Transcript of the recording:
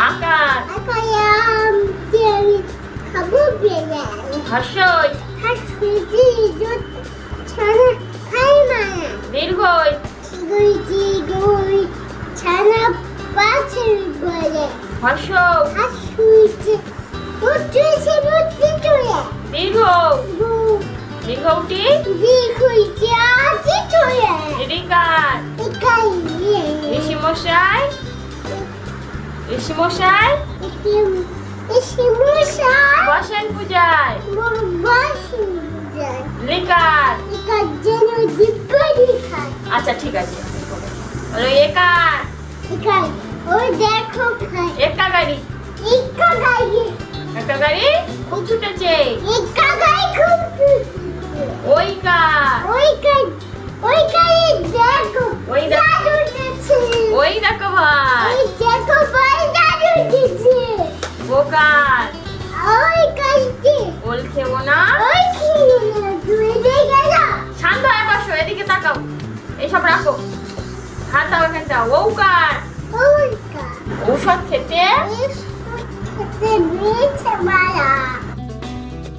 আকার হর্ষই দীর্ঘই হর্ষ দীর্ঘ দীর্ঘটি ঋকার ঋষিমশাই ঋষিমশাই বসেন পূজায় লিকার আচ্ছা ঠিক আছে হলো একার একা গাড়ি একটা গাড়ি খুব ছুটেছে ওই কার ওই দেখো ভাই বোকার ওল খেবো না শান্ত হয়ে বসো এদিকে তাকাও এইসব রাখো হাত দাও এখানটা ওকার ঔষধ খেতে